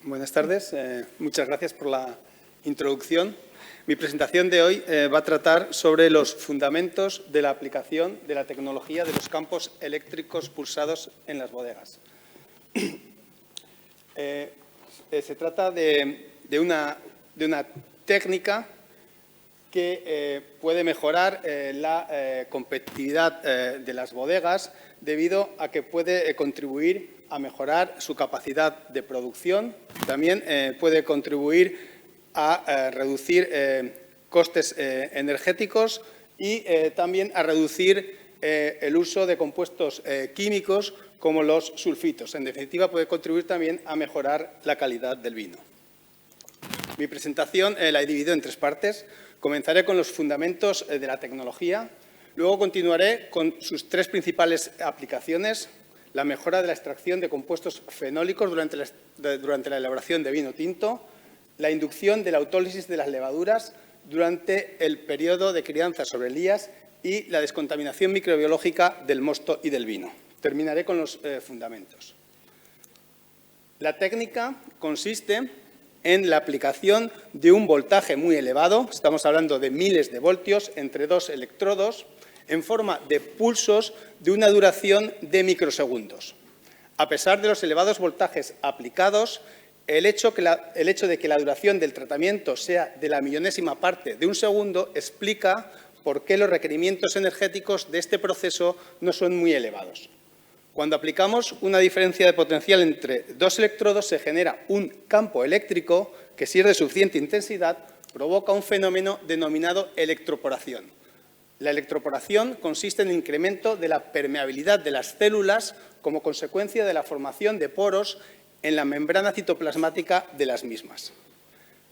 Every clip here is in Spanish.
Buenas tardes. Muchas gracias por la introducción. Mi presentación de hoy va a tratar sobre los fundamentos de la aplicación de la tecnología de los campos eléctricos pulsados en las bodegas. Se trata de una técnica que puede mejorar la competitividad de las bodegas debido a que puede contribuir a mejorar su capacidad de producción. También puede contribuir a reducir costes energéticos y también a reducir el uso de compuestos químicos como los sulfitos. En definitiva, puede contribuir también a mejorar la calidad del vino. Mi presentación la he dividido en tres partes. Comenzaré con los fundamentos de la tecnología, luego continuaré con sus tres principales aplicaciones: la mejora de la extracción de compuestos fenólicos durante la elaboración de vino tinto, la inducción de la autólisis de las levaduras durante el periodo de crianza sobre elías y la descontaminación microbiológica del mosto y del vino. Terminaré con los fundamentos. La técnica consiste en la aplicación de un voltaje muy elevado, estamos hablando de miles de voltios, entre dos electrodos, en forma de pulsos de una duración de microsegundos. A pesar de los elevados voltajes aplicados, el hecho de que la duración del tratamiento sea de la millonésima parte de un segundo explica por qué los requerimientos energéticos de este proceso no son muy elevados. Cuando aplicamos una diferencia de potencial entre dos electrodos, se genera un campo eléctrico que, si es de suficiente intensidad, provoca un fenómeno denominado electroporación. La electroporación consiste en el incremento de la permeabilidad de las células como consecuencia de la formación de poros en la membrana citoplasmática de las mismas.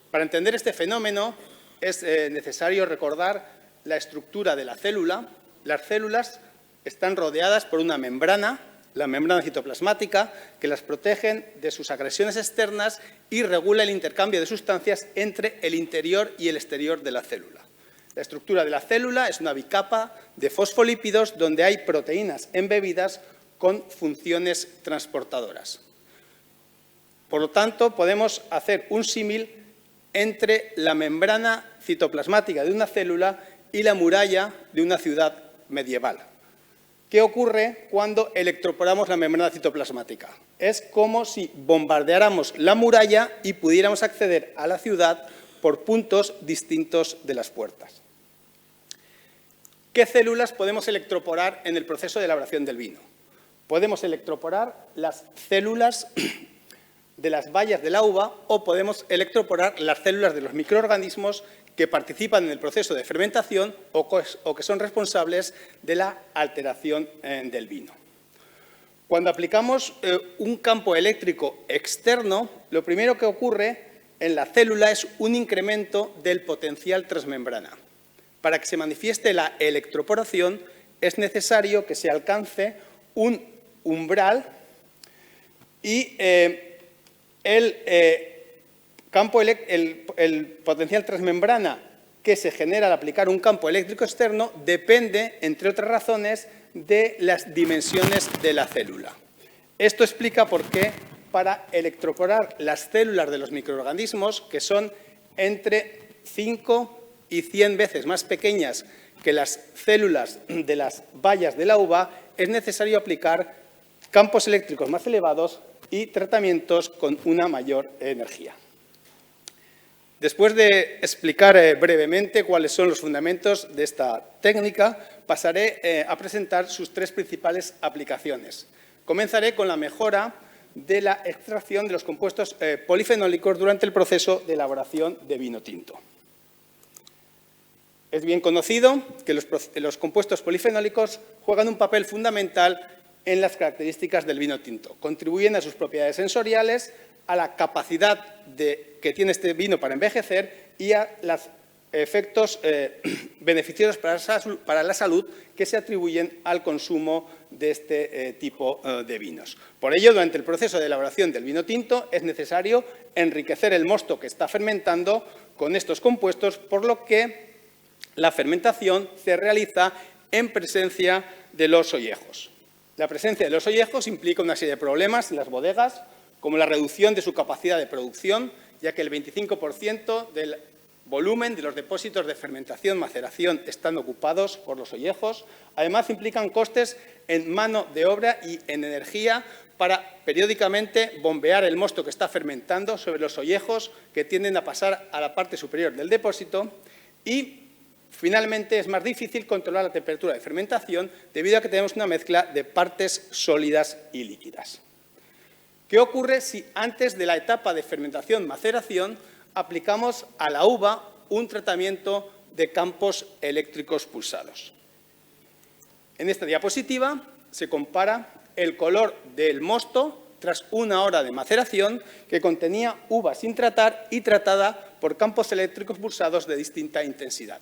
Para entender este fenómeno es necesario recordar la estructura de la célula. Las células están rodeadas por una membrana, la membrana citoplasmática, que las protegen de sus agresiones externas y regula el intercambio de sustancias entre el interior y el exterior de la célula. La estructura de la célula es una bicapa de fosfolípidos donde hay proteínas embebidas con funciones transportadoras. Por lo tanto, podemos hacer un símil entre la membrana citoplasmática de una célula y la muralla de una ciudad medieval. ¿Qué ocurre cuando electroporamos la membrana citoplasmática? Es como si bombardeáramos la muralla y pudiéramos acceder a la ciudad por puntos distintos de las puertas. ¿Qué células podemos electroporar en el proceso de elaboración del vino? Podemos electroporar las células de las bayas de la uva o podemos electroporar las células de los microorganismos que participan en el proceso de fermentación o que son responsables de la alteración del vino. Cuando aplicamos un campo eléctrico externo, lo primero que ocurre en la célula es un incremento del potencial transmembrana. Para que se manifieste la electroporación es necesario que se alcance un umbral y el potencial transmembrana que se genera al aplicar un campo eléctrico externo depende, entre otras razones, de las dimensiones de la célula. Esto explica por qué para electroporar las células de los microorganismos, que son entre 5 y 100 veces más pequeñas que las células de las bayas de la uva, es necesario aplicar campos eléctricos más elevados y tratamientos con una mayor energía. Después de explicar brevemente cuáles son los fundamentos de esta técnica, pasaré a presentar sus tres principales aplicaciones. Comenzaré con la mejora de la extracción de los compuestos polifenólicos durante el proceso de elaboración de vino tinto. Es bien conocido que los compuestos polifenólicos juegan un papel fundamental en las características del vino tinto. Contribuyen a sus propiedades sensoriales, a la capacidad que tiene este vino para envejecer y a los efectos beneficiosos para la salud que se atribuyen al consumo de este tipo de vinos. Por ello, durante el proceso de elaboración del vino tinto es necesario enriquecer el mosto que está fermentando con estos compuestos, por lo que la fermentación se realiza en presencia de los ollejos. La presencia de los ollejos implica una serie de problemas en las bodegas, como la reducción de su capacidad de producción, ya que el 25% del volumen de los depósitos de fermentación-maceración están ocupados por los ollejos. Además, implican costes en mano de obra y en energía para periódicamente bombear el mosto que está fermentando sobre los ollejos que tienden a pasar a la parte superior del depósito. Y, finalmente, es más difícil controlar la temperatura de fermentación debido a que tenemos una mezcla de partes sólidas y líquidas. ¿Qué ocurre si antes de la etapa de fermentación-maceración aplicamos a la uva un tratamiento de campos eléctricos pulsados? En esta diapositiva se compara el color del mosto tras una hora de maceración que contenía uva sin tratar y tratada por campos eléctricos pulsados de distinta intensidad.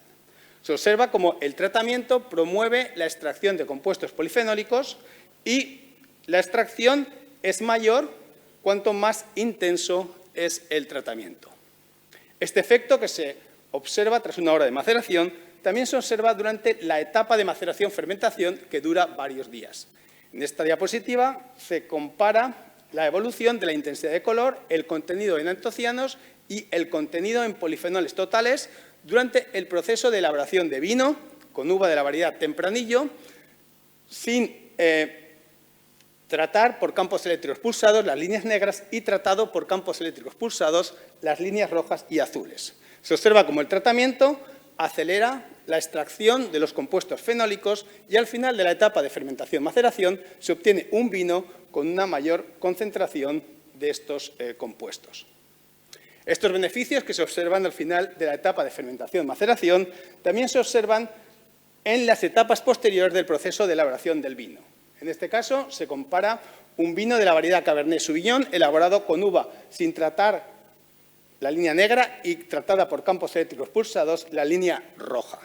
Se observa cómo el tratamiento promueve la extracción de compuestos polifenólicos y la extracción es mayor cuanto más intenso es el tratamiento. Este efecto que se observa tras una hora de maceración también se observa durante la etapa de maceración-fermentación que dura varios días. En esta diapositiva se compara la evolución de la intensidad de color, el contenido en antocianos y el contenido en polifenoles totales durante el proceso de elaboración de vino con uva de la variedad tempranillo, sin tratar por campos eléctricos pulsados las líneas negras y tratado por campos eléctricos pulsados las líneas rojas y azules. Se observa cómo el tratamiento acelera la extracción de los compuestos fenólicos y al final de la etapa de fermentación-maceración se obtiene un vino con una mayor concentración de estos compuestos. Estos beneficios que se observan al final de la etapa de fermentación-maceración también se observan en las etapas posteriores del proceso de elaboración del vino. En este caso, se compara un vino de la variedad Cabernet Sauvignon elaborado con uva sin tratar la línea negra y tratada por campos eléctricos pulsados la línea roja.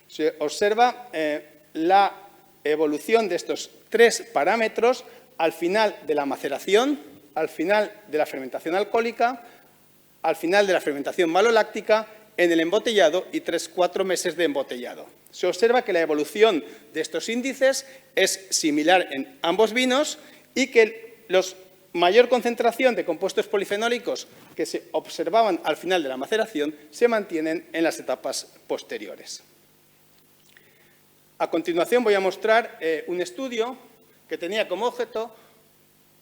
Se observa la evolución de estos tres parámetros al final de la maceración, al final de la fermentación alcohólica, al final de la fermentación maloláctica, en el embotellado y 3-4 meses de embotellado. Se observa que la evolución de estos índices es similar en ambos vinos y que la mayor concentración de compuestos polifenólicos que se observaban al final de la maceración se mantienen en las etapas posteriores. A continuación voy a mostrar un estudio que tenía como objeto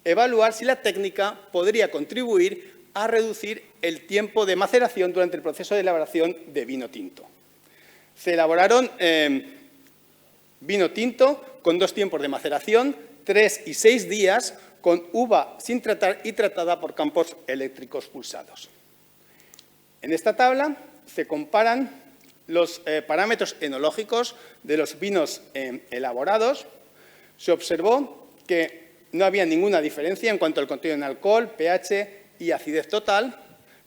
evaluar si la técnica podría contribuir a reducir el tiempo de maceración durante el proceso de elaboración de vino tinto. Se elaboraron vino tinto con 2 tiempos de maceración, 3 y 6 días, con uva sin tratar y tratada por campos eléctricos pulsados. En esta tabla se comparan los parámetros enológicos de los vinos elaborados. Se observó que no había ninguna diferencia en cuanto al contenido en alcohol, pH y acidez total,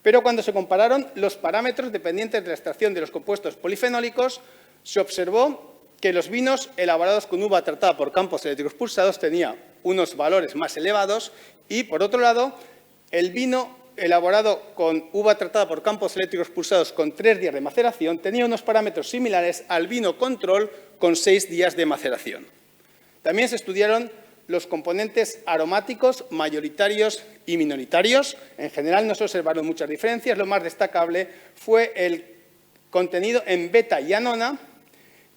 pero cuando se compararon los parámetros dependientes de la extracción de los compuestos polifenólicos, se observó que los vinos elaborados con uva tratada por campos eléctricos pulsados tenían unos valores más elevados y, por otro lado, el vino elaborado con uva tratada por campos eléctricos pulsados con 3 días de maceración tenía unos parámetros similares al vino control con 6 días de maceración. También se estudiaron los componentes aromáticos mayoritarios y minoritarios. En general no se observaron muchas diferencias. Lo más destacable fue el contenido en beta y anona,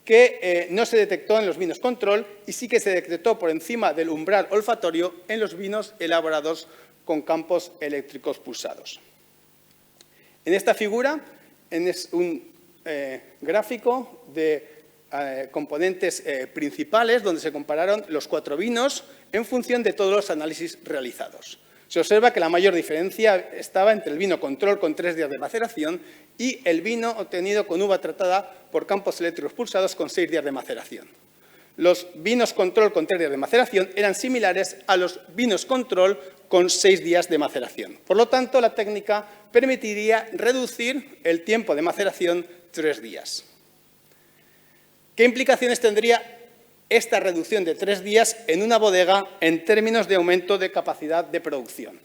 que no se detectó en los vinos control y sí que se detectó por encima del umbral olfatorio en los vinos elaborados con campos eléctricos pulsados. En esta figura es un gráfico de componentes principales donde se compararon los 4 vinos en función de todos los análisis realizados. Se observa que la mayor diferencia estaba entre el vino control con 3 días de maceración y el vino obtenido con uva tratada por campos eléctricos pulsados con 6 días de maceración. Los vinos control con 3 días de maceración eran similares a los vinos control con 6 días de maceración. Por lo tanto, la técnica permitiría reducir el tiempo de maceración 3 días. ¿Qué implicaciones tendría esta reducción de 3 días en una bodega en términos de aumento de capacidad de producción?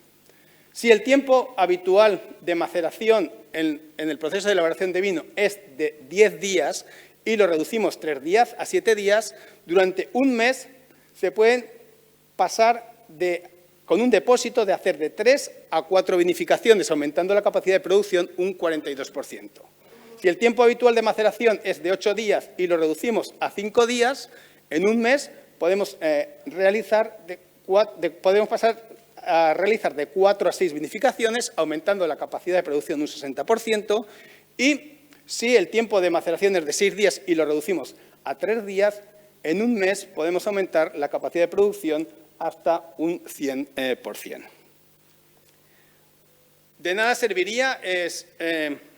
Si el tiempo habitual de maceración en el proceso de elaboración de vino es de 10 días y lo reducimos 3 días a 7 días, durante un mes se pueden pasar de con un depósito de hacer de 3 a 4 vinificaciones, aumentando la capacidad de producción un 42%. Si el tiempo habitual de maceración es de 8 días y lo reducimos a 5 días, en un mes podemos pasar a realizar de 4 a 6 vinificaciones, aumentando la capacidad de producción un 60%. Y si el tiempo de maceración es de 6 días y lo reducimos a 3 días, en un mes podemos aumentar la capacidad de producción hasta un 100%. De nada serviría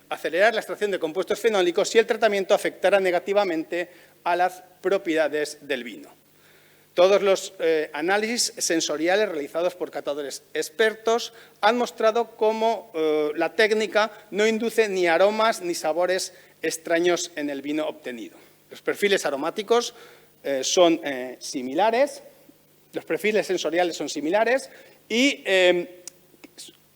acelerar la extracción de compuestos fenólicos si el tratamiento afectara negativamente a las propiedades del vino. Todos los análisis sensoriales realizados por catadores expertos han mostrado cómo la técnica no induce ni aromas ni sabores extraños en el vino obtenido. Los perfiles aromáticos son similares, los perfiles sensoriales son similares y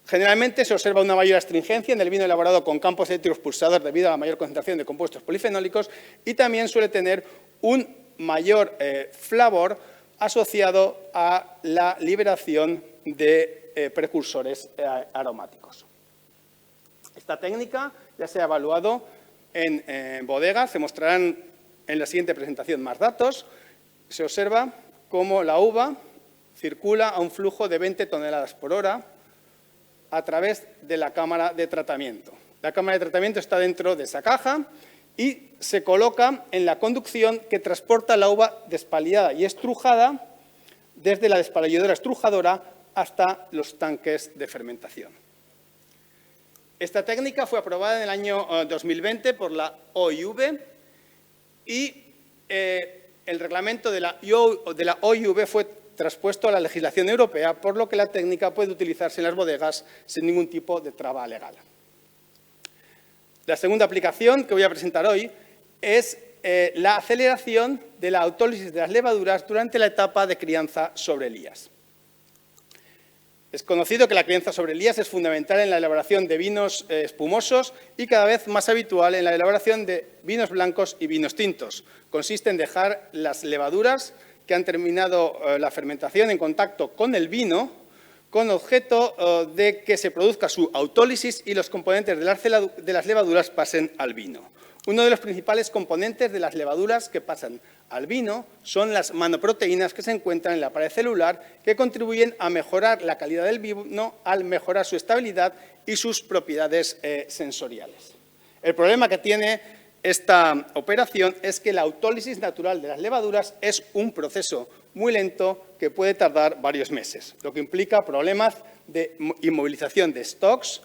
generalmente se observa una mayor astringencia en el vino elaborado con campos eléctricos pulsados debido a la mayor concentración de compuestos polifenólicos y también suele tener un mayor flavor asociado a la liberación de precursores aromáticos. Esta técnica ya se ha evaluado en bodega, se mostrarán en la siguiente presentación más datos. Se observa cómo la uva circula a un flujo de 20 toneladas por hora a través de la cámara de tratamiento. La cámara de tratamiento está dentro de esa caja y se coloca en la conducción que transporta la uva despalillada y estrujada desde la despalilladora estrujadora hasta los tanques de fermentación. Esta técnica fue aprobada en el año 2020 por la OIV y el reglamento de la OIV fue traspuesto a la legislación europea, por lo que la técnica puede utilizarse en las bodegas sin ningún tipo de traba legal. La segunda aplicación que voy a presentar hoy es la aceleración de la autólisis de las levaduras durante la etapa de crianza sobre Elías. Es conocido que la crianza sobre Elías es fundamental en la elaboración de vinos espumosos y cada vez más habitual en la elaboración de vinos blancos y vinos tintos. Consiste en dejar las levaduras que han terminado la fermentación en contacto con el vino, con objeto de que se produzca su autólisis y los componentes de las levaduras pasen al vino. Uno de los principales componentes de las levaduras que pasan al vino son las manoproteínas que se encuentran en la pared celular, que contribuyen a mejorar la calidad del vino al mejorar su estabilidad y sus propiedades sensoriales. El problema que tiene esta operación es que la autólisis natural de las levaduras es un proceso muy lento que puede tardar varios meses, lo que implica problemas de inmovilización de stocks,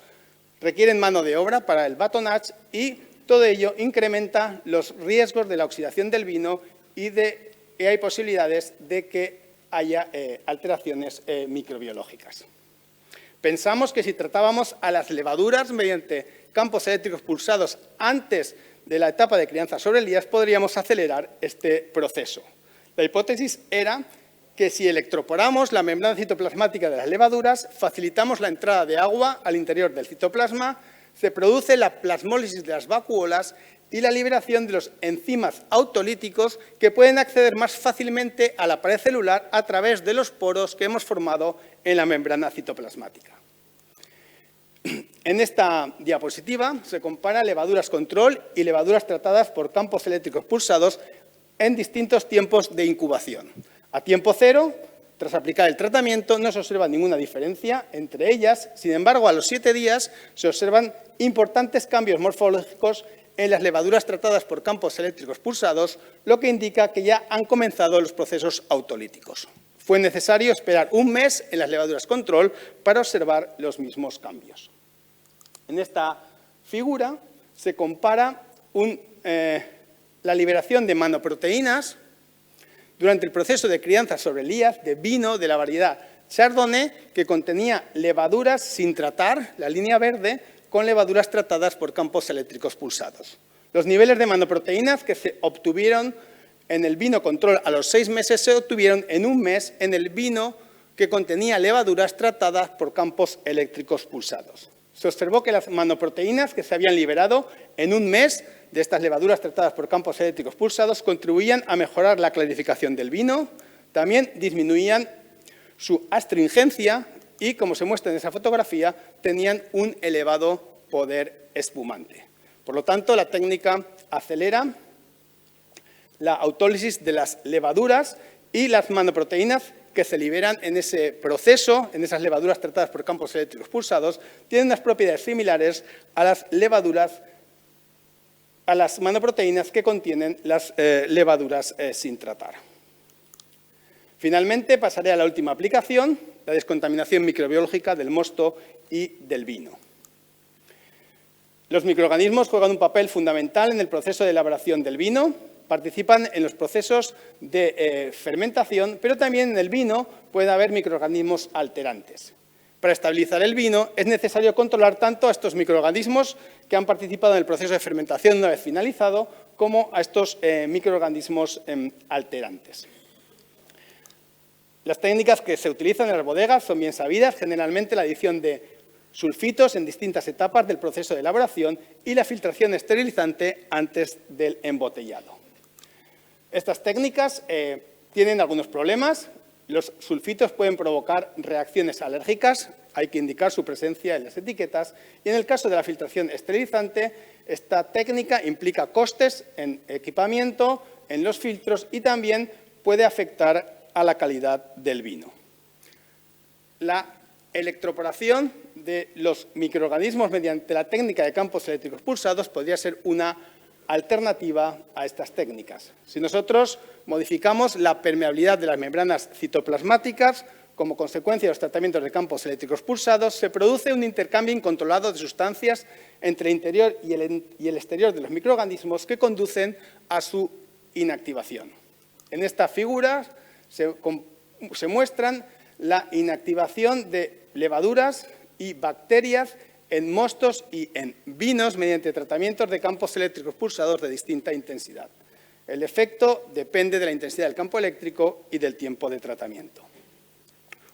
requieren mano de obra para el batonnage y todo ello incrementa los riesgos de la oxidación del vino y hay posibilidades de que haya alteraciones microbiológicas. Pensamos que si tratábamos a las levaduras mediante campos eléctricos pulsados antes de la etapa de crianza sobre Elías, podríamos acelerar este proceso. La hipótesis era que si electroporamos la membrana citoplasmática de las levaduras, facilitamos la entrada de agua al interior del citoplasma, se produce la plasmólisis de las vacuolas y la liberación de los enzimas autolíticos que pueden acceder más fácilmente a la pared celular a través de los poros que hemos formado en la membrana citoplasmática. En esta diapositiva se compara levaduras control y levaduras tratadas por campos eléctricos pulsados en distintos tiempos de incubación. A tiempo cero, tras aplicar el tratamiento, no se observa ninguna diferencia entre ellas. Sin embargo, a los 7 días se observan importantes cambios morfológicos en las levaduras tratadas por campos eléctricos pulsados, lo que indica que ya han comenzado los procesos autolíticos. Fue necesario esperar un mes en las levaduras control para observar los mismos cambios. En esta figura se compara la liberación de manoproteínas durante el proceso de crianza sobre Elías de vino de la variedad Chardonnay, que contenía levaduras sin tratar, la línea verde, con levaduras tratadas por campos eléctricos pulsados. Los niveles de manoproteínas que se obtuvieron en el vino control a los 6 meses se obtuvieron en un mes en el vino que contenía levaduras tratadas por campos eléctricos pulsados. Se observó que las manoproteínas que se habían liberado en un mes de estas levaduras tratadas por campos eléctricos pulsados contribuían a mejorar la clarificación del vino, también disminuían su astringencia y, como se muestra en esa fotografía, tenían un elevado poder espumante. Por lo tanto, la técnica acelera la autólisis de las levaduras y las manoproteínas que se liberan en ese proceso, en esas levaduras tratadas por campos eléctricos pulsados, tienen unas propiedades similares a las levaduras, a las manoproteínas que contienen las levaduras sin tratar. Finalmente, pasaré a la última aplicación, la descontaminación microbiológica del mosto y del vino. Los microorganismos juegan un papel fundamental en el proceso de elaboración del vino, participan en los procesos de fermentación, pero también en el vino puede haber microorganismos alterantes. Para estabilizar el vino es necesario controlar tanto a estos microorganismos que han participado en el proceso de fermentación una vez finalizado, como a estos microorganismos alterantes. Las técnicas que se utilizan en las bodegas son bien sabidas, generalmente la adición de sulfitos en distintas etapas del proceso de elaboración y la filtración esterilizante antes del embotellado. Estas técnicas tienen algunos problemas. Los sulfitos pueden provocar reacciones alérgicas, hay que indicar su presencia en las etiquetas, y en el caso de la filtración esterilizante, esta técnica implica costes en equipamiento, en los filtros y también puede afectar a la calidad del vino. La electroporación de los microorganismos mediante la técnica de campos eléctricos pulsados podría ser una alternativa a estas técnicas. Si nosotros modificamos la permeabilidad de las membranas citoplasmáticas, como consecuencia de los tratamientos de campos eléctricos pulsados, se produce un intercambio incontrolado de sustancias entre el interior y el exterior de los microorganismos que conducen a su inactivación. En esta figura se muestran la inactivación de levaduras y bacterias en mostos y en vinos mediante tratamientos de campos eléctricos pulsados de distinta intensidad. El efecto depende de la intensidad del campo eléctrico y del tiempo de tratamiento.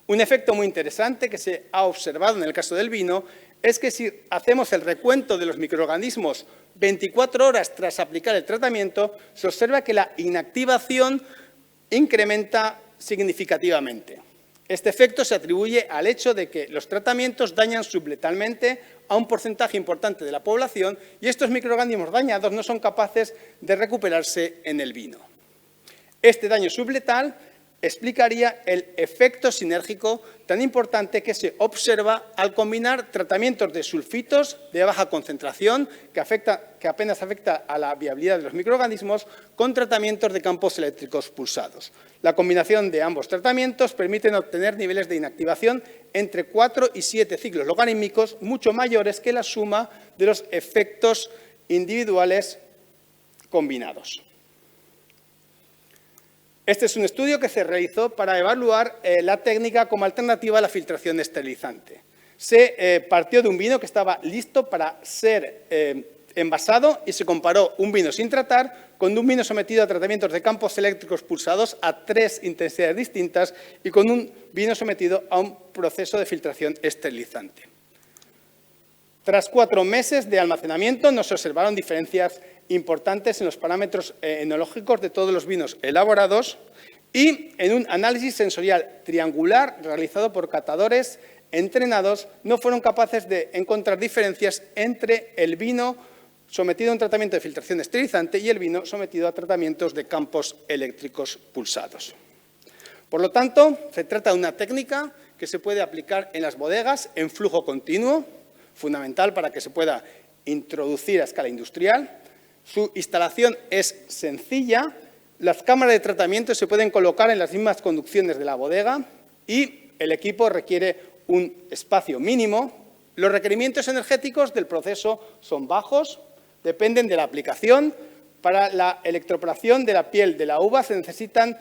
Un efecto muy interesante que se ha observado en el caso del vino es que si hacemos el recuento de los microorganismos 24 horas tras aplicar el tratamiento, se observa que la inactivación incrementa significativamente. Este efecto se atribuye al hecho de que los tratamientos dañan subletalmente a un porcentaje importante de la población y estos microorganismos dañados no son capaces de recuperarse en el vino. Este daño subletal explicaría el efecto sinérgico tan importante que se observa al combinar tratamientos de sulfitos de baja concentración, que apenas afecta a la viabilidad de los microorganismos, con tratamientos de campos eléctricos pulsados. La combinación de ambos tratamientos permite obtener niveles de inactivación entre 4 y 7 ciclos logarítmicos, mucho mayores que la suma de los efectos individuales combinados. Este es un estudio que se realizó para evaluar la técnica como alternativa a la filtración esterilizante. Se partió de un vino que estaba listo para ser envasado y se comparó un vino sin tratar con un vino sometido a tratamientos de campos eléctricos pulsados a 3 intensidades distintas y con un vino sometido a un proceso de filtración esterilizante. Tras 4 meses de almacenamiento no se observaron diferencias importantes en los parámetros enológicos de todos los vinos elaborados y en un análisis sensorial triangular realizado por catadores entrenados no fueron capaces de encontrar diferencias entre el vino sometido a un tratamiento de filtración esterilizante y el vino sometido a tratamientos de campos eléctricos pulsados. Por lo tanto, se trata de una técnica que se puede aplicar en las bodegas en flujo continuo, fundamental para que se pueda introducir a escala industrial. Su instalación es sencilla, las cámaras de tratamiento se pueden colocar en las mismas conducciones de la bodega y el equipo requiere un espacio mínimo. Los requerimientos energéticos del proceso son bajos, dependen de la aplicación. Para la electroporación de la piel de la uva se necesitan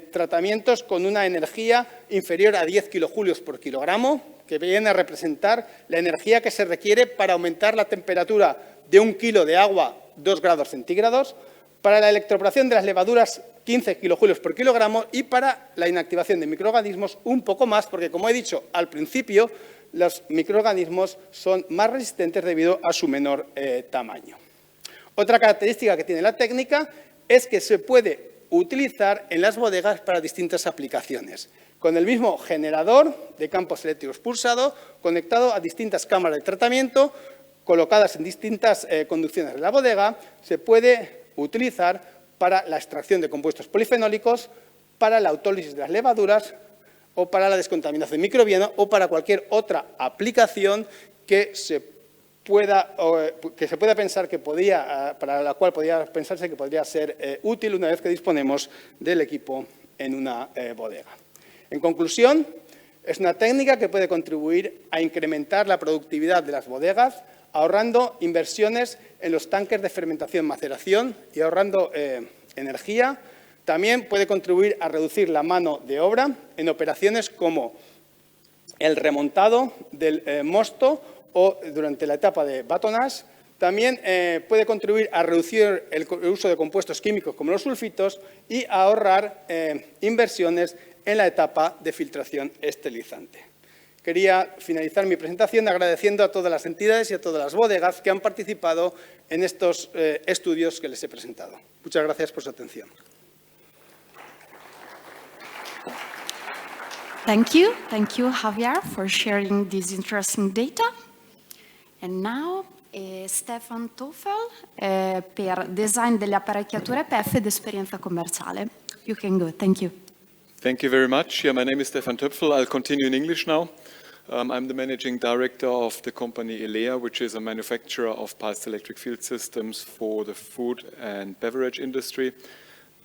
tratamientos con una energía inferior a 10 kilojulios por kilogramo, que viene a representar la energía que se requiere para aumentar la temperatura de 1 kilo de agua 2 grados centígrados, para la electroporación de las levaduras 15 kilojulios por kilogramo y para la inactivación de microorganismos un poco más, porque como he dicho al principio, los microorganismos son más resistentes debido a su menor tamaño. Otra característica que tiene la técnica es que se puede utilizar en las bodegas para distintas aplicaciones. con el mismo generador de campos eléctricos pulsados conectado a distintas cámaras de tratamiento colocadas en distintas conducciones de la bodega, se puede utilizar para la extracción de compuestos polifenólicos, para la autólisis de las levaduras o para la descontaminación microbiana o para cualquier otra aplicación que se pueda pensar que para la cual podría pensarse que podría ser útil una vez que disponemos del equipo en una bodega. En conclusión, es una técnica que puede contribuir a incrementar la productividad de las bodegas, ahorrando inversiones en los tanques de fermentación-maceración y ahorrando energía. También puede contribuir a reducir la mano de obra en operaciones como el remontado del mosto o durante la etapa de batonnage. También puede contribuir a reducir el uso de compuestos químicos como los sulfitos y a ahorrar inversiones en la etapa de filtración esterilizante. Quería finalizar mi presentación agradeciendo a todas las entidades y a todas las bodegas que han participado en estos estudios que les he presentado. Muchas gracias por su atención. Thank you, Javier, for sharing this interesting data. And now, Stefan Toepfl per design delle apparecchiature PEF ed esperienza commerciale. You can go. Thank you. Thank you very much. Yeah, my name is Stefan Toepfl. I'll continue in English now. I'm the managing director of the company Elea, which is a manufacturer of pulsed electric field systems for the food and beverage industry.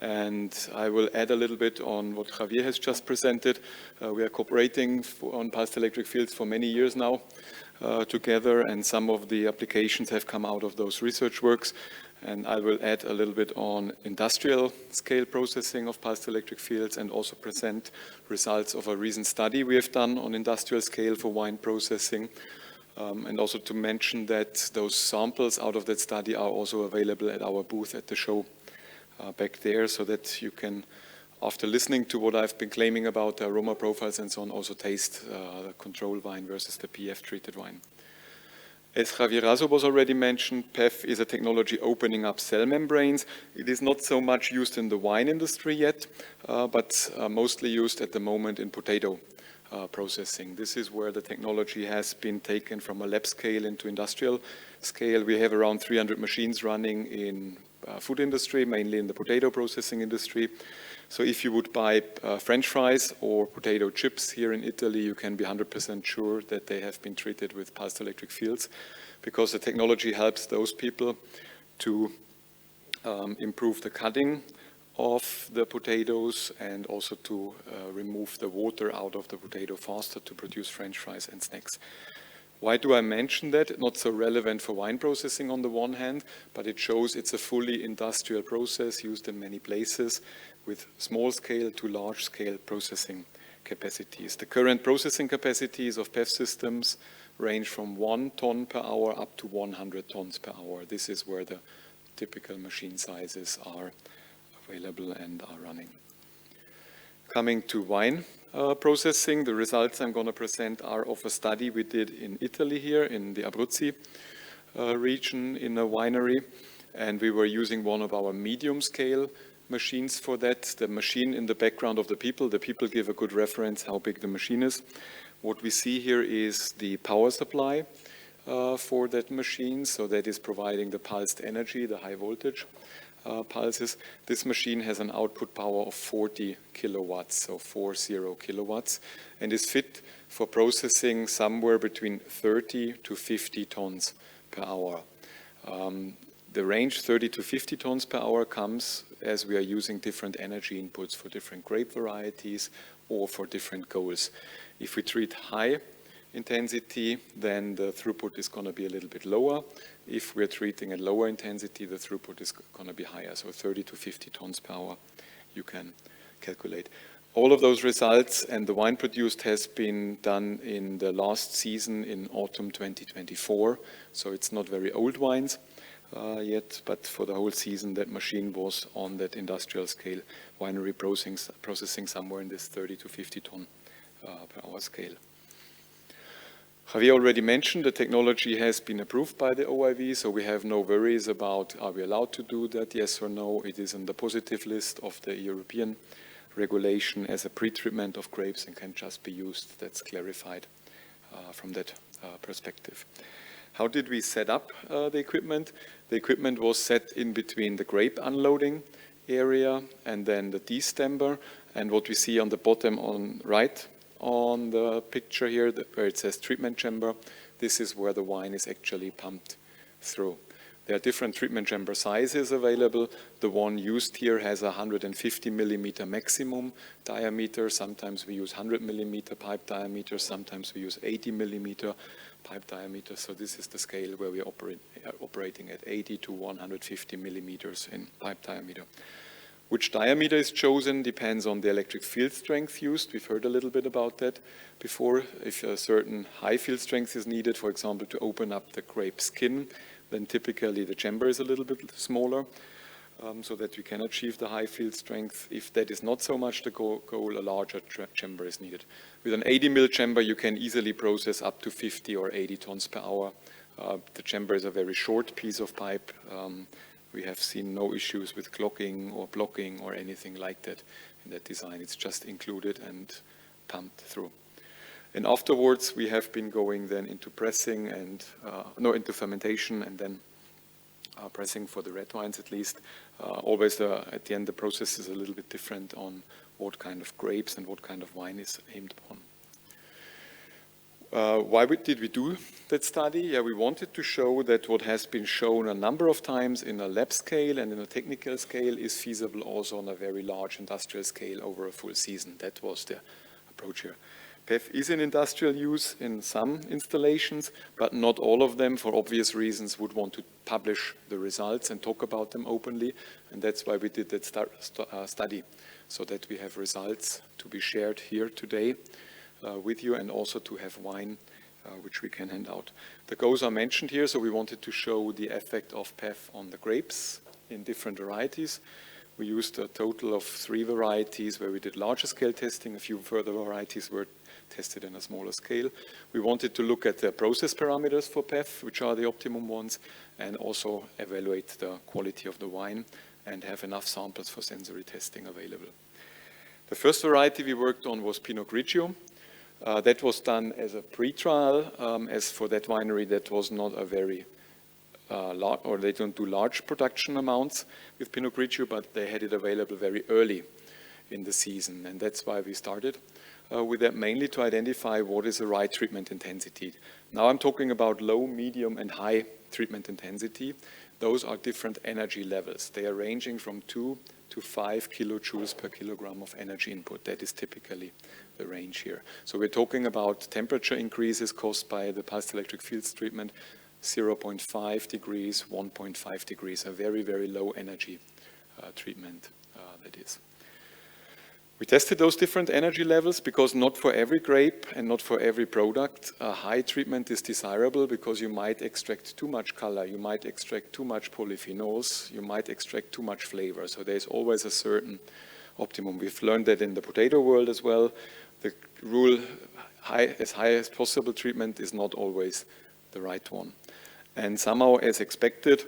And I will add a little bit on what Javier has just presented. We are cooperating on pulsed electric fields for many years now together, and some of the applications have come out of those research works. And I will add a little bit on industrial scale processing of pulsed electric fields and also present results of a recent study we have done on industrial scale for wine processing. And also to mention that those samples out of that study are also available at our booth at the show back there, so that you can, after listening to what I've been claiming about the aroma profiles and so on, also taste the control wine versus the PF-treated wine. As Javier Raso was already mentioned, PEF is a technology opening up cell membranes. It is not so much used in the wine industry yet, but mostly used at the moment in potato processing. This is where the technology has been taken from a lab scale into industrial scale. We have around 300 machines running in food industry, mainly in the potato processing industry. So if you would buy French fries or potato chips here in Italy, you can be 100% sure that they have been treated with pulsed electric fields, because the technology helps those people to improve the cutting of the potatoes and also to remove the water out of the potato faster to produce French fries and snacks. Why do I mention that? Not so relevant for wine processing on the one hand, but it shows it's a fully industrial process used in many places with small scale to large scale processing capacities. The current processing capacities of PEF systems range from 1 ton per hour up to 100 tons per hour. This is where the typical machine sizes are available and are running. Coming to wine processing, the results I'm going to present are of a study we did in Italy here in the Abruzzi region in a winery, and we were using one of our medium scale machines for that. The machine in the background of the people give a good reference how big the machine is. What we see here is the power supply for that machine, so that is providing the pulsed energy, the high voltage pulses. This machine has an output power of 40 kilowatts, so 40 kilowatts, and is fit for processing somewhere between 30 to 50 tons per hour. The range 30 to 50 tons per hour comes as we are using different energy inputs for different grape varieties or for different goals. If we treat high intensity, then the throughput is going to be a little bit lower. If we're treating at lower intensity, the throughput is going to be higher. So 30 to 50 tons per hour, you can calculate. All of those results and the wine produced has been done in the last season in autumn 2024. So it's not very old wines yet, but for the whole season, that machine was on that industrial scale winery processing somewhere in this 30 to 50 ton per hour scale. Javier already mentioned the technology has been approved by the OIV, so we have no worries about are we allowed to do that, yes or no. It is on the positive list of the European regulation as a pre-treatment of grapes and can just be used. That's clarified from that perspective. How did we set up the equipment? The equipment was set in between the grape unloading area and then the destemmer. And what we see on the bottom on right on the picture here, where it says treatment chamber, this is where the wine is actually pumped through. There are different treatment chamber sizes available. The one used here has a 150 millimeter maximum diameter. Sometimes we use 100 millimeter pipe diameter. Sometimes we use 80 millimeter pipe diameter. So this is the scale where we are operating at 80 to 150 millimeters in pipe diameter. Which diameter is chosen depends on the electric field strength used. We've heard a little bit about that before. If a certain high field strength is needed, for example, to open up the grape skin, then typically the chamber is a little bit smaller so that we can achieve the high field strength. If that is not so much the goal, a larger chamber is needed. With an 80 mil chamber, you can easily process up to 50 or 80 tons per hour. The chamber is a very short piece of pipe. We have seen no issues with clogging or blocking or anything like that in that design. It's just included and pumped through. And afterwards, we have been going then into pressing and, into fermentation and then pressing for the red wines at least. Always at the end, the process is a little bit different on what kind of grapes and what kind of wine is aimed upon. Why did we do that study? Yeah, we wanted to show that what has been shown a number of times in a lab scale and in a technical scale is feasible also on a very large industrial scale over a full season. That was the approach here. PEF is in industrial use in some installations, but not all of them, for obvious reasons, would want to publish the results and talk about them openly. And that's why we did that study, so that we have results to be shared here today with you, and also to have wine which we can hand out. The goals are mentioned here, so we wanted to show the effect of PEF on the grapes in different varieties. We used a total of 3 varieties where we did larger scale testing. A few further varieties were tested in a smaller scale. We wanted to look at the process parameters for PEF, which are the optimum ones, and also evaluate the quality of the wine and have enough samples for sensory testing available. The first variety we worked on was Pinot Grigio. That was done as a pre-trial. As for that winery, that was not a very large, or they don't do large production amounts with Pinot Grigio, but they had it available very early in the season, and that's why we started with that, mainly to identify what is the right treatment intensity. Now I'm talking about low, medium, and high treatment intensity. Those are different energy levels. They are ranging from 2 to 5 kilojoules per kilogram of energy input. That is typically the range here. So we're talking about temperature increases caused by the pulsed electric fields treatment, 0.5 degrees, 1.5 degrees, a very, very low energy treatment that is. We tested those different energy levels because not for every grape and not for every product a high treatment is desirable, because you might extract too much color, you might extract too much polyphenols, you might extract too much flavor. So there's always a certain optimum. We've learned that in the potato world as well. The rule, as high as possible treatment is not always the right one. And somehow, as expected,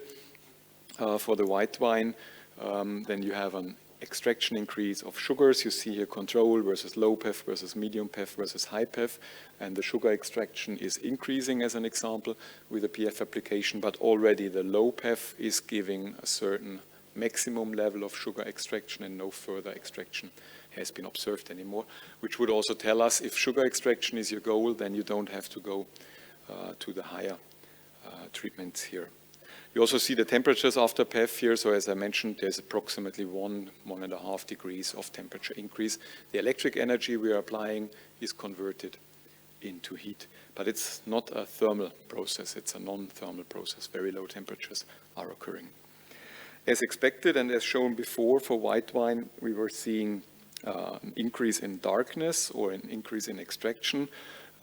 for the white wine, then you have an extraction increase of sugars. You see here control versus low PEF versus medium PEF versus high PEF, and the sugar extraction is increasing as an example with the PF application, but already the low PEF is giving a certain maximum level of sugar extraction, and no further extraction has been observed anymore, which would also tell us if sugar extraction is your goal, then you don't have to go to the higher treatments here. You also see the temperatures after PEF here. So as I mentioned, there's approximately 1.5 degrees of temperature increase. The electric energy we are applying is converted into heat, but it's not a thermal process. It's a non-thermal process. Very low temperatures are occurring. As expected and as shown before for white wine, we were seeing an increase in darkness, or an increase in extraction,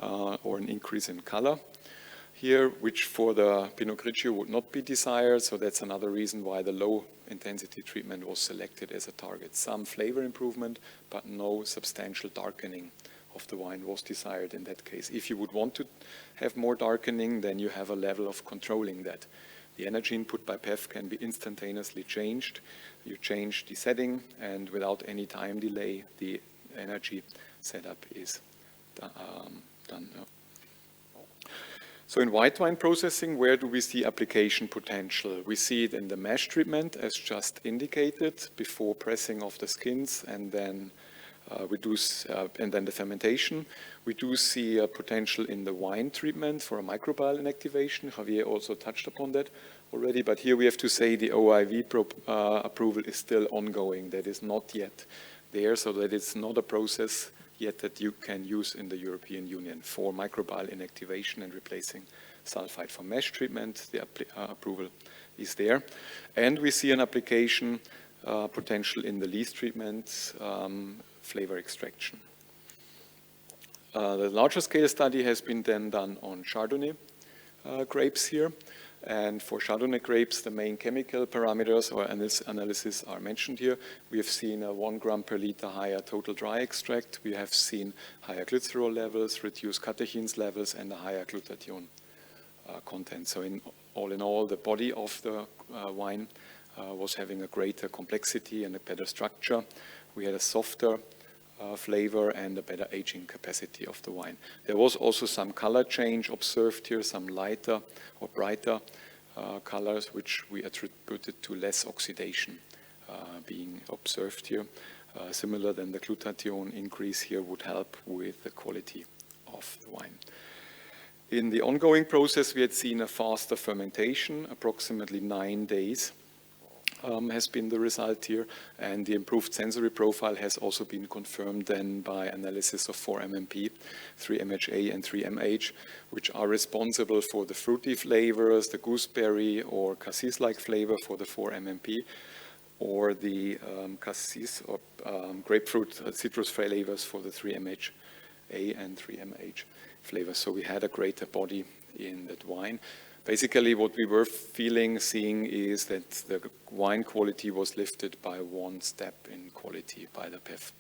or an increase in color here, which for the Pinot Grigio would not be desired. So that's another reason why the low intensity treatment was selected as a target. Some flavor improvement, but no substantial darkening of the wine was desired in that case. If you would want to have more darkening, then you have a level of controlling that. The energy input by PEF can be instantaneously changed. You change the setting, and without any time delay, the energy setup is done. So in white wine processing, where do we see application potential? We see it in the mash treatment, as just indicated, before pressing of the skins, and then and then the fermentation. We do see a potential in the wine treatment for a microbial inactivation. Javier also touched upon that already, but here we have to say the OIV approval is still ongoing. That is not yet there, so that it's not a process yet that you can use in the European Union for microbial inactivation and replacing sulfite for mesh treatment. The approval is there. And we see an application potential in the lees treatment, flavor extraction. The larger scale study has been then done on Chardonnay grapes here. And for Chardonnay grapes, the main chemical parameters or analysis are mentioned here. We have seen a 1 gram per liter higher total dry extract. We have seen higher glycerol levels, reduced catechins levels, and a higher glutathione content. So in all, the body of the wine was having a greater complexity and a better structure. We had a softer flavor and a better aging capacity of the wine. There was also some color change observed here, some lighter or brighter colors, which we attributed to less oxidation being observed here. Similar than the glutathione increase here would help with the quality of the wine. In the ongoing process, we had seen a faster fermentation, approximately 9 days. Has been the result here, and the improved sensory profile has also been confirmed then by analysis of 4-MMP, 3-MHA and 3-MH, which are responsible for the fruity flavors, the gooseberry or cassis-like flavor for the 4-MMP, or the cassis or grapefruit citrus flavors for the 3-MHA and 3-MH flavors. So we had a greater body in that wine. Basically, what we were seeing is that the wine quality was lifted by 1 step in quality by the PEF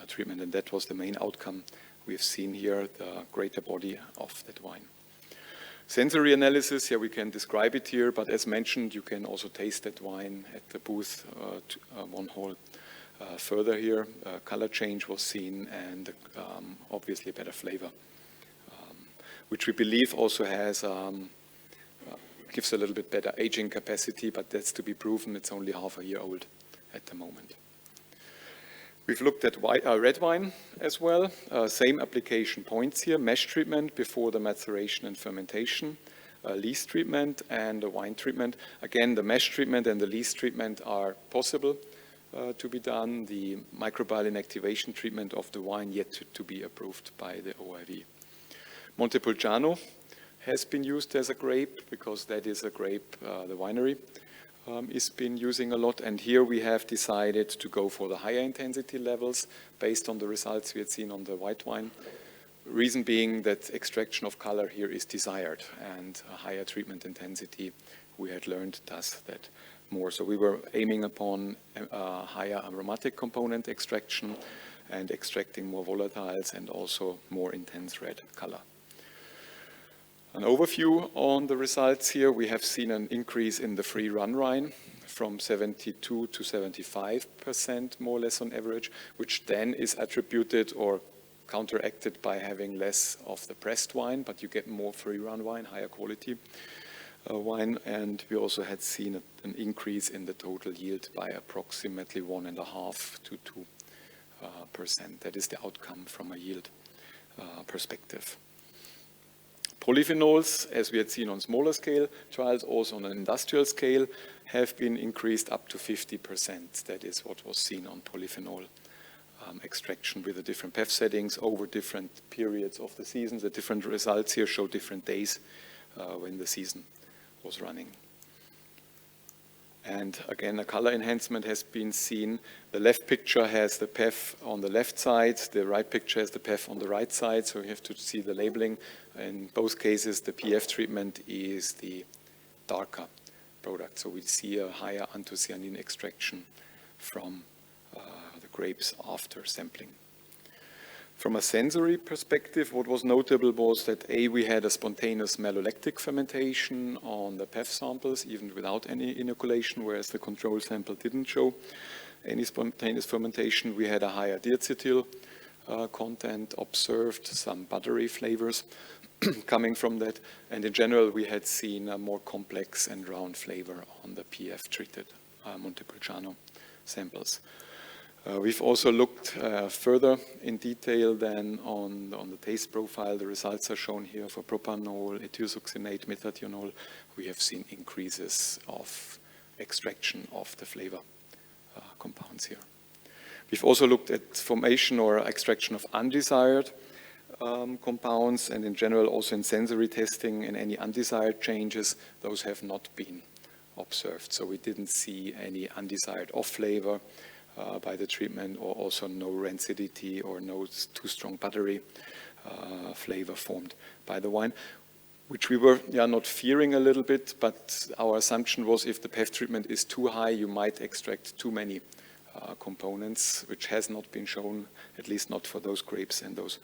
treatment, and that was the main outcome we've seen here, the greater body of that wine. Sensory analysis, yeah, we can describe it here, but as mentioned, you can also taste that wine at the booth 1 hole further here. Color change was seen, and obviously better flavor, which we believe also has gives a little bit better aging capacity, but that's to be proven. It's only half a year old at the moment. We've looked at red wine as well. Same application points here: mesh treatment before the maceration and fermentation, lees treatment, and a wine treatment. Again, the mesh treatment and the lees treatment are possible to be done. The microbial inactivation treatment of the wine yet to be approved by the OIV. Montepulciano has been used as a grape because that is a grape the winery is been using a lot, and here we have decided to go for the higher intensity levels based on the results we had seen on the white wine. Reason being that extraction of color here is desired, and a higher treatment intensity we had learned does that more. So we were aiming upon a higher aromatic component extraction and extracting more volatiles and also more intense red color. An overview on the results here. We have seen an increase in the free run wine from 72 to 75% more or less on average, which then is attributed or counteracted by having less of the pressed wine, but you get more free run wine, higher quality wine, and we also had seen an increase in the total yield by approximately 1.5 to 2%. That is the outcome from a yield perspective. Polyphenols, as we had seen on smaller scale trials, also on an industrial scale, have been increased up to 50%. That is what was seen on polyphenol extraction with the different PEF settings over different periods of the season. The different results here show different days when the season was running. And again, a color enhancement has been seen. The left picture has the PEF on the left side. The right picture has the PEF on the right side. So you have to see the labeling. In both cases, the PF treatment is the darker product. So we see a higher anthocyanin extraction from the grapes after sampling. From a sensory perspective, what was notable was that we had a spontaneous malolactic fermentation on the PEF samples, even without any inoculation, whereas the control sample didn't show any spontaneous fermentation. We had a higher diacetyl content observed, some buttery flavors coming from that, and in general we had seen a more complex and round flavor on the PF-treated Montepulciano samples. We've also looked further in detail then on the taste profile. The results are shown here for propanol, etiosuccinate, methadionol. We have seen increases of extraction of the flavor compounds here. We've also looked at formation or extraction of undesired compounds, and in general also in sensory testing and any undesired changes, those have not been observed. So we didn't see any undesired off flavor by the treatment, or also no rancidity or no too strong buttery flavor formed by the wine, which we were not fearing a little bit, but our assumption was if the PEF treatment is too high, you might extract too many components, which has not been shown, at least not for those grapes and those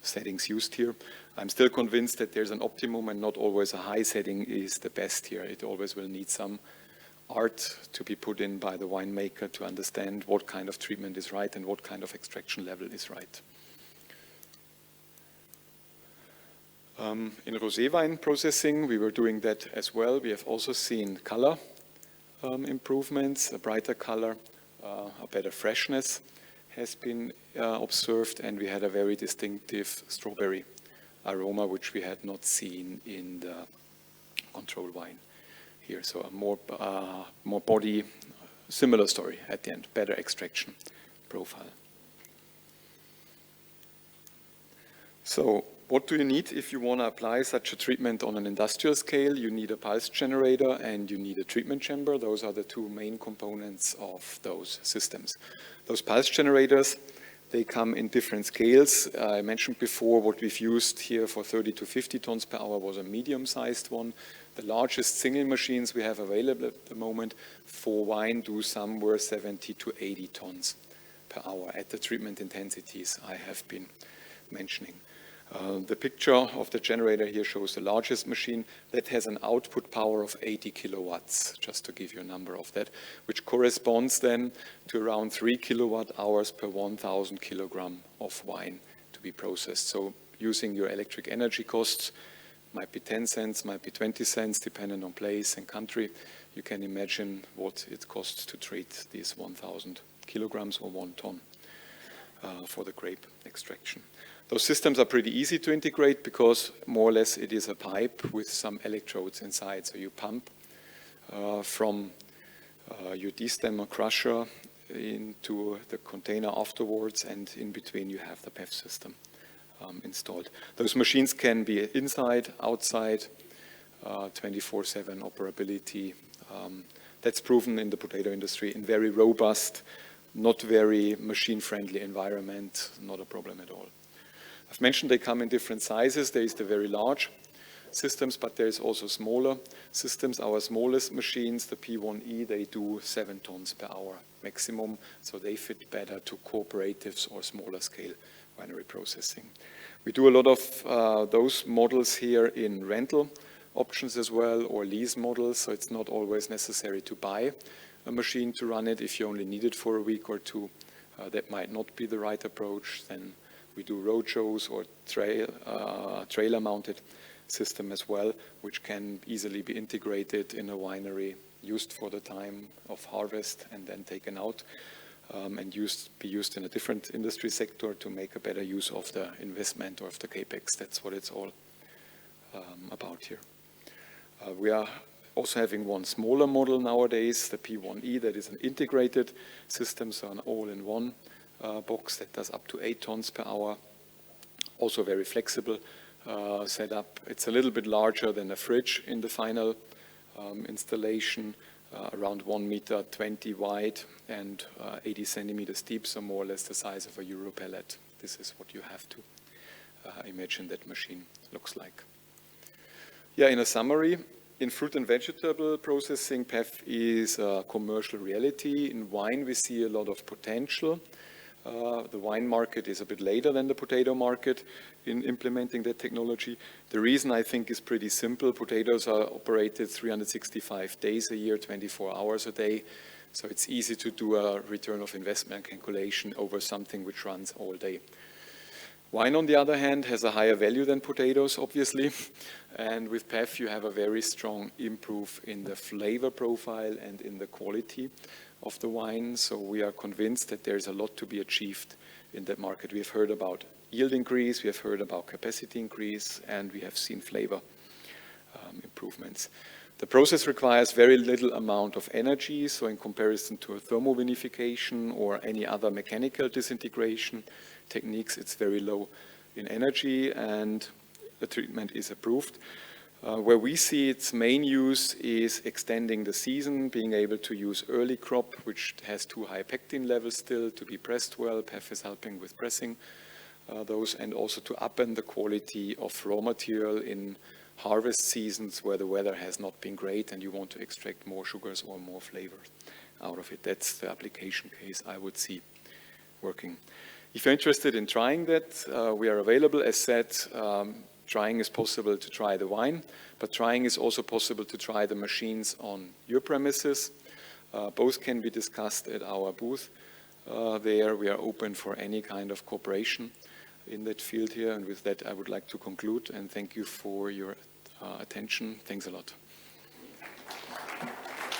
settings used here. I'm still convinced that there's an optimum, and not always a high setting is the best here. It always will need some art to be put in by the winemaker to understand what kind of treatment is right and what kind of extraction level is right. In rosé wine processing, we were doing that as well. We have also seen color improvements, a brighter color, a better freshness has been observed, and we had a very distinctive strawberry aroma, which we had not seen in the control wine here. So a more body, similar story at the end, better extraction profile. So what do you need if you want to apply such a treatment on an industrial scale? You need a pulse generator and you need a treatment chamber. Those are the two main components of those systems. Those pulse generators, they come in different scales. I mentioned before what we've used here for 30 to 50 tons per hour was a medium-sized one. The largest single machines we have available at the moment for wine do somewhere 70 to 80 tons per hour at the treatment intensities I have been mentioning. The picture of the generator here shows the largest machine that has an output power of 80 kilowatts, just to give you a number of that, which corresponds then to around 3 kilowatt hours per 1,000 kilogram of wine to be processed. So using your electric energy costs, might be 10 cents, might be 20 cents, depending on place and country. You can imagine what it costs to treat these 1,000 kilograms or 1 ton for the grape extraction. Those systems are pretty easy to integrate because more or less it is a pipe with some electrodes inside. So you pump from your destemmer crusher into the container afterwards, and in between you have the PEF system installed. Those machines can be inside, outside, 24/7 operability. That's proven in the potato industry in very robust, not very machine-friendly environment, not a problem at all. I've mentioned they come in different sizes. There is the very large systems, but there is also smaller systems. Our smallest machines, the P1E, they do 7 tons per hour maximum, so they fit better to cooperatives or smaller scale winery processing. We do a lot of those models here in rental options as well, or lease models, so it's not always necessary to buy a machine to run it. If you only need it for a week or two, that might not be the right approach. Then we do road shows or trailer-mounted system as well, which can easily be integrated in a winery, used for the time of harvest and then taken out and be used in a different industry sector to make a better use of the investment or of the capex. That's what it's all about here. We are also having one smaller model nowadays, the P1E, that is an integrated system, so an all-in-one box that does up to 8 tons per hour. Also very flexible setup. It's a little bit larger than a fridge in the final installation, around 1 meter 20 wide and 80 centimeters deep, so more or less the size of a Euro pellet. This is what you have to imagine that machine looks like. Yeah, in a summary, in fruit and vegetable processing, PEF is a commercial reality. In wine, we see a lot of potential. The wine market is a bit later than the potato market in implementing that technology. The reason, I think, is pretty simple. Potatoes are operated 365 days a year, 24 hours a day. So it's easy to do a return of investment calculation over something which runs all day. Wine, on the other hand, has a higher value than potatoes, obviously. And with PEF, you have a very strong improve in the flavor profile and in the quality of the wine. So we are convinced that there's a lot to be achieved in that market. We have heard about yield increase, we have heard about capacity increase, and we have seen flavor improvements. The process requires very little amount of energy, so in comparison to a thermovinification or any other mechanical disintegration techniques, it's very low in energy, and the treatment is approved. Where we see its main use is extending the season, being able to use early crop, which has too high pectin levels still, to be pressed well. PEF is helping with pressing those, and also to upend the quality of raw material in harvest seasons where the weather has not been great and you want to extract more sugars or more flavors out of it. That's the application case I would see working. If you're interested in trying that, we are available. As said, trying is possible to try the wine, but trying is also possible to try the machines on your premises. Both can be discussed at our booth. There we are open for any kind of cooperation in that field here. And with that, I would like to conclude and thank you for your attention. Thanks a lot.